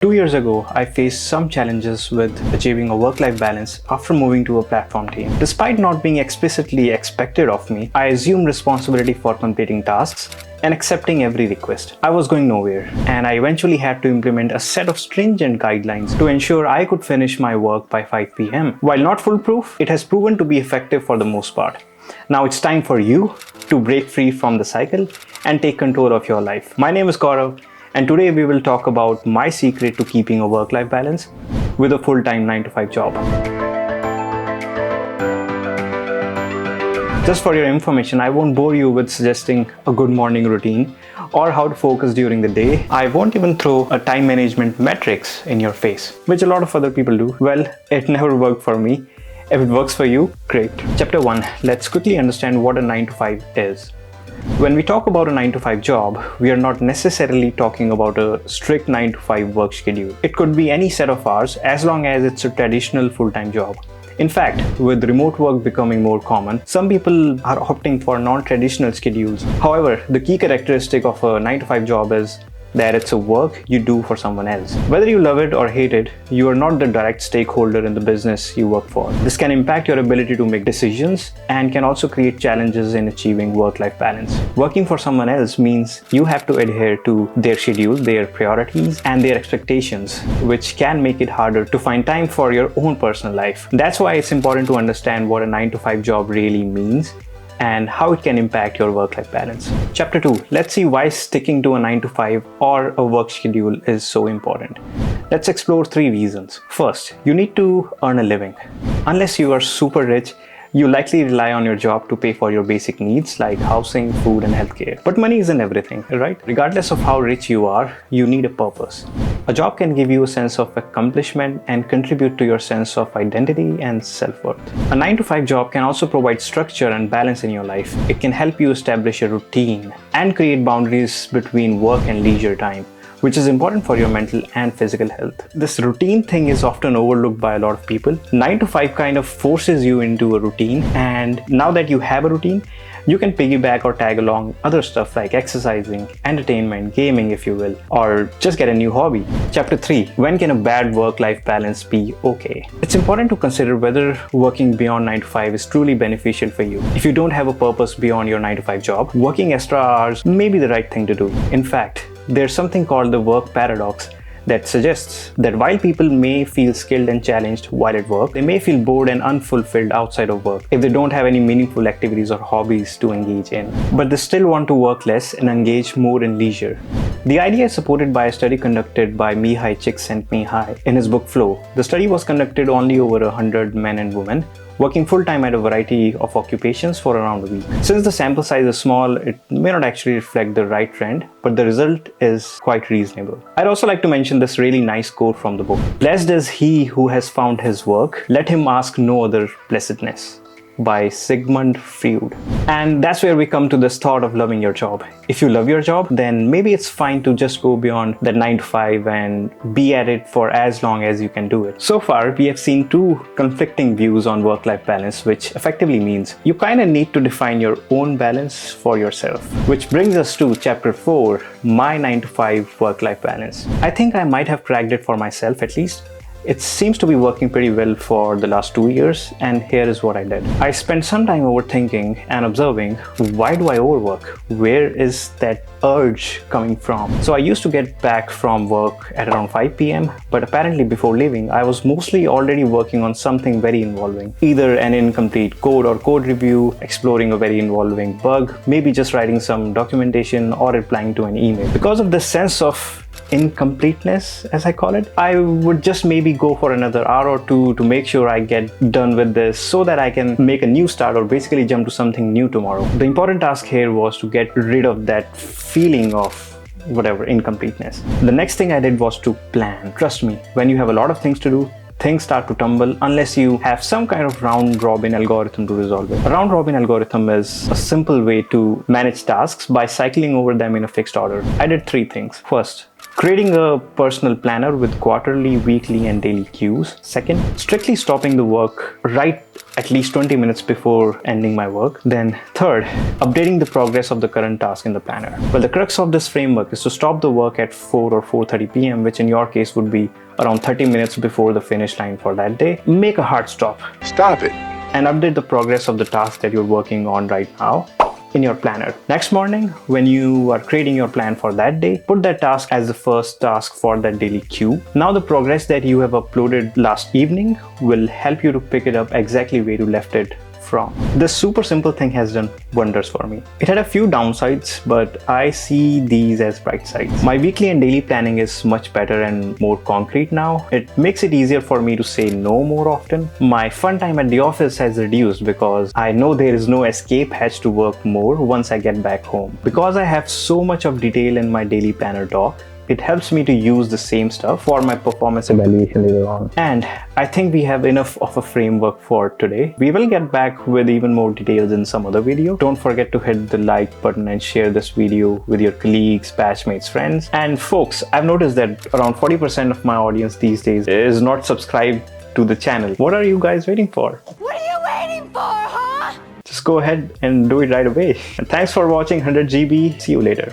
2 years ago, I faced some challenges with achieving a work-life balance after moving to a platform team. Despite not being explicitly expected of me, I assumed responsibility for completing tasks and accepting every request. I was going nowhere, and I eventually had to implement a set of stringent guidelines to ensure I could finish my work by 5 p.m. While not foolproof, it has proven to be effective for the most part. Now it's time for you to break free from the cycle and take control of your life. My name is Gaurav, and today we will talk about my secret to keeping a work-life balance with a full-time 9-to-5 job. Just for your information, I won't bore you with suggesting a good morning routine or how to focus during the day. I won't even throw a time management metrics in your face, which a lot of other people do. Well, it never worked for me. If it works for you, great. Chapter 1. Let's quickly understand what a 9-to-5 is. When we talk about a 9-to-5 job, we are not necessarily talking about a strict 9-to-5 work schedule. It could be any set of hours as long as it's a traditional full-time job. In fact, with remote work becoming more common, some people are opting for non-traditional schedules. However, the key characteristic of a 9-to-5 job is that it's a work you do for someone else. Whether you love it or hate it, you are not the direct stakeholder in the business you work for. This can impact your ability to make decisions and can also create challenges in achieving work-life balance. Working for someone else means you have to adhere to their schedule, their priorities, and their expectations, which can make it harder to find time for your own personal life. That's why it's important to understand what a 9-to-5 job really means and how it can impact your work-life balance. Chapter 2. Let's see why sticking to a 9-to-5 or a work schedule is so important. Let's explore 3 reasons. First, you need to earn a living. Unless you are super rich, you likely rely on your job to pay for your basic needs like housing, food, and healthcare. But money isn't everything, right? Regardless of how rich you are, you need a purpose. A job can give you a sense of accomplishment and contribute to your sense of identity and self-worth. A 9-to-5 job can also provide structure and balance in your life. It can help you establish a routine and create boundaries between work and leisure time, which is important for your mental and physical health. This routine thing is often overlooked by a lot of people. 9-to-5 kind of forces you into a routine, and now that you have a routine, you can piggyback or tag along other stuff like exercising, entertainment, gaming if you will, or just get a new hobby. Chapter 3. When can a bad work-life balance be okay? It's important to consider whether working beyond 9-to-5 is truly beneficial for you. If you don't have a purpose beyond your 9-to-5 job, working extra hours may be the right thing to do. In fact, there's something called the work paradox that suggests that while people may feel skilled and challenged while at work, they may feel bored and unfulfilled outside of work if they don't have any meaningful activities or hobbies to engage in. But they still want to work less and engage more in leisure. The idea is supported by a study conducted by Mihai Csikszentmihalyi in his book Flow. The study was conducted only over 100 men and women, working full-time at a variety of occupations for around a week. Since the sample size is small, it may not actually reflect the right trend, but the result is quite reasonable. I'd also like to mention this really nice quote from the book. "Blessed is he who has found his work, let him ask no other blessedness," by Sigmund Freud. And that's where we come to this thought of loving your job. If you love your job, then maybe it's fine to just go beyond that 9-to-5 and be at it for as long as you can do it. So far, we have seen 2 conflicting views on work-life balance, which effectively means you kind of need to define your own balance for yourself. Which brings us to chapter 4, my 9-to-5 work-life balance. I think I might have cracked it for myself at least. It seems to be working pretty well for the last 2 years, and here is what I did. I spent some time overthinking and observing, why do I overwork? Where is that urge coming from? So I used to get back from work at around 5 p.m, but apparently before leaving, I was mostly already working on something very involving. Either an incomplete code or code review, exploring a very involving bug, maybe just writing some documentation or replying to an email. Because of this sense of incompleteness, as I call it, I would just maybe go for another hour or 2 to make sure I get done with this so that I can make a new start or basically jump to something new tomorrow. The important task here was to get rid of that feeling of incompleteness. The next thing I did was to plan. Trust me, when you have a lot of things to do, things start to tumble unless you have some kind of round-robin algorithm to resolve it. A round-robin algorithm is a simple way to manage tasks by cycling over them in a fixed order. I did 3 things. First, Creating a personal planner with quarterly, weekly, and daily cues. Second, strictly stopping the work right at least 20 minutes before ending my work. Then third, updating the progress of the current task in the planner. Well, the crux of this framework is to stop the work at 4 or 4:30 p.m., which in your case would be around 30 minutes before the finish line for that day. Make a hard stop. Stop it. And update the progress of the task that you're working on right now in your planner. Next morning, when you are creating your plan for that day, put that task as the first task for that daily queue. Now the progress that you have uploaded last evening will help you to pick it up exactly where you left it from. This super simple thing has done wonders for me. It had a few downsides, but I see these as bright sides. My weekly and daily planning is much better and more concrete now. It makes it easier for me to say no more often. My fun time at the office has reduced because I know there is no escape hatch to work more once I get back home. Because I have so much of detail in my daily planner doc, it helps me to use the same stuff for my performance evaluation later on. And I think we have enough of a framework for today. We will get back with even more details in some other video. Don't forget to hit the like button and share this video with your colleagues, batchmates, friends. And folks, I've noticed that around 40% of my audience these days is not subscribed to the channel. What are you guys waiting for? What are you waiting for, huh? Just go ahead and do it right away. And thanks for watching 100 GB. See you later.